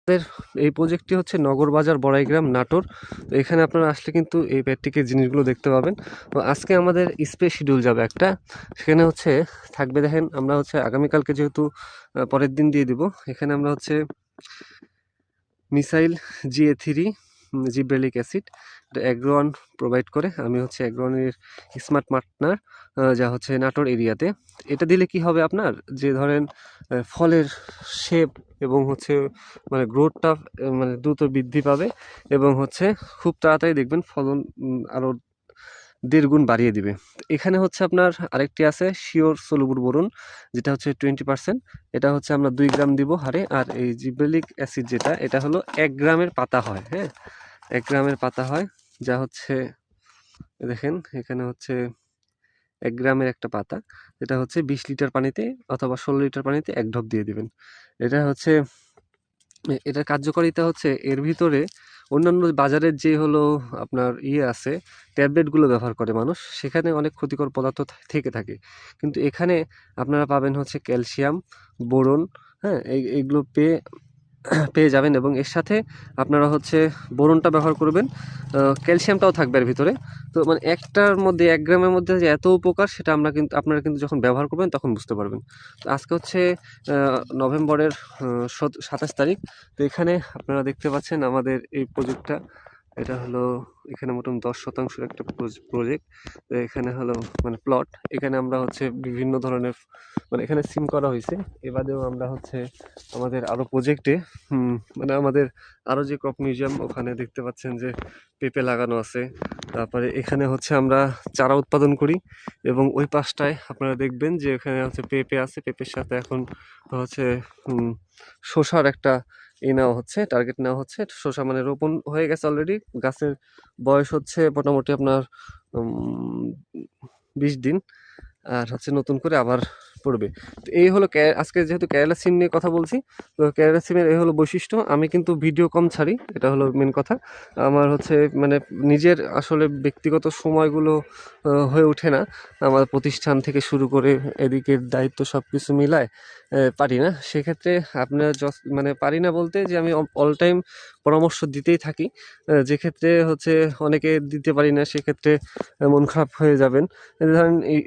আমাদের এই প্রজেক্টটি হচ্ছে নগরবাজার বড়াইগ্রাম নাটোর। তো এখানে আপনারা আসলে কিন্তু এই প্র্যাকটিক্যাল জিনিসগুলো দেখতে পাবেন। তো আজকে আমাদের স্পেস শিডিউল যাবে একটা, সেখানে হচ্ছে থাকবে, দেখেন আমরা হচ্ছে আগামীকালকে যেহেতু পরের দিন দিয়ে দিব, এখানে আমরা হচ্ছে মিসাইল GA3 জিব্রেলিক অ্যাসিড, এটা অ্যাগ্রোয়ান প্রোভাইড করে। আমি হচ্ছে অ্যাগ্রোয়ানের স্মার্ট পার্টনার, যা হচ্ছে নাটোর এরিয়াতে। এটা দিলে কি হবে আপনার, যে ধরেন ফলের শেপ এবং হচ্ছে মানে গ্রোথটা মানে দ্রুত বৃদ্ধি পাবে এবং হচ্ছে খুব তাড়াতাড়ি দেখবেন ফলন আরও 1.5 গুণ বাড়িয়ে দিবে। এখানে হচ্ছে আপনার আরেকটি আছে শিওর সলুবল বোরন, যেটা হচ্ছে 20%। এটা হচ্ছে আমরা 2 গ্রাম দিব হারে। আর এই জিব্রেলিক অ্যাসিড যেটা, এটা হলো 1 গ্রামের পাতা হয়। হ্যাঁ, 1 গ্রামের পাতা হয়, যা হচ্ছে দেখেন এখানে হচ্ছে 1 গ্রামের একটা পাতা, এটা হচ্ছে 20 লিটার পানিতে অথবা 16 লিটার পানিতে 1 ঢোক দিয়ে দিবেন। এটা হচ্ছে এটার কার্যকারিতা হচ্ছে এর ভিতরে অন্যান্য বাজারের যে হলো আপনার আছে ট্যাবলেটগুলো ব্যবহার করে মানুষ, সেখানে অনেক ক্ষতিকর পদার্থ থেকে থাকে, কিন্তু এখানে আপনারা পাবেন হচ্ছে ক্যালসিয়াম, বোরন, হ্যাঁ, এইগুলো পেয়ে যাবেন। এবং এর সাথে আপনারা হচ্ছে বোরনটা ব্যবহার করবেন, ক্যালসিয়ামটাও থাকবে এর ভিতরে। তো মানে একটার মধ্যে 1 গ্রামের মধ্যে যে এত উপকার, সেটা আপনারা কিন্তু যখন ব্যবহার করবেন তখন বুঝতে পারবেন। তো আজকে হচ্ছে নভেম্বরের 27 তারিখ। তো এখানে আপনারা দেখতে পাচ্ছেন আমাদের এই প্রজেক্টটা, এটা হলো এখানে মোটামুটি 10% একটা প্রজেক্ট। তো এখানে হলো মানে প্লট, এখানে আমরা হচ্ছে বিভিন্ন ধরনের মানে এখানে সিম করা হয়েছে। এবারেও আমরা হচ্ছে আমাদের আরও প্রজেক্টে মানে আমাদের আরও যে ক্রপ মিউজিয়াম, ওখানে দেখতে পাচ্ছেন যে পেঁপে লাগানো আছে। তারপরে এখানে হচ্ছে আমরা চারা উৎপাদন করি এবং ওই পাশটায় আপনারা দেখবেন যে এখানে হচ্ছে পেঁপে আছে, পেঁপের সাথে এখন হচ্ছে শসার একটা নেওয়া হচ্ছে, টার্গেট নেওয়া হচ্ছে। শসা মানে রোপণ হয়ে গেছে অলরেডি, গাছের বয়স হচ্ছে মোটামুটি আপনার 20 দিন, আর হচ্ছে নতুন করে আবার পড়বে। তো এই হলো আজকে যেহেতু কেরালা সিম নিয়ে কথা বলছি, তো কেরালা সিমের এই হলো বৈশিষ্ট্য। আমি কিন্তু ভিডিও কম ছাড়ি, এটা হলো মেন কথা। আমার হচ্ছে মানে নিজের আসলে ব্যক্তিগত সময়গুলো হয়ে ওঠে না, আমার প্রতিষ্ঠান থেকে শুরু করে এদিকের দায়িত্ব সব কিছু মিলায় পারি না। সেক্ষেত্রে আপনার মানে পারি না বলতে যে আমি অল টাইম পরামর্শ দিতেই থাকি, যেক্ষেত্রে হচ্ছে অনেকে দিতে পারি না, সেক্ষেত্রে মন খারাপ হয়ে যাবেন। ধরেন এই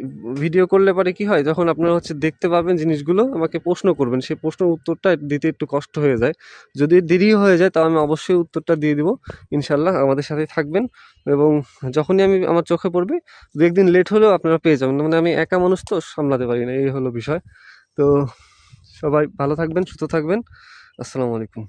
ভিডিও করলে পরে কি হয়, যখন আপনারা হচ্ছে দেখতে পাবেন জিনিসগুলো, আমাকে প্রশ্ন করবেন, সেই প্রশ্নের উত্তরটা দিতে একটু কষ্ট হয়ে যায়। যদি দেরি হয়ে যায় তাও আমি অবশ্যই উত্তরটা দিয়ে দিব ইনশাল্লাহ। আমাদের সাথে থাকবেন এবং যখনই আমি আমার চোখে পড়বে, 2 একদিন লেট হলেও আপনারা পেয়ে যাবেন। মানে আমি একা মানুষ তো, সামলাতে পারি না, এই হলো বিষয়। তো সবাই ভালো থাকবেন, সুস্থ থাকবেন। আসসালামু আলাইকুম।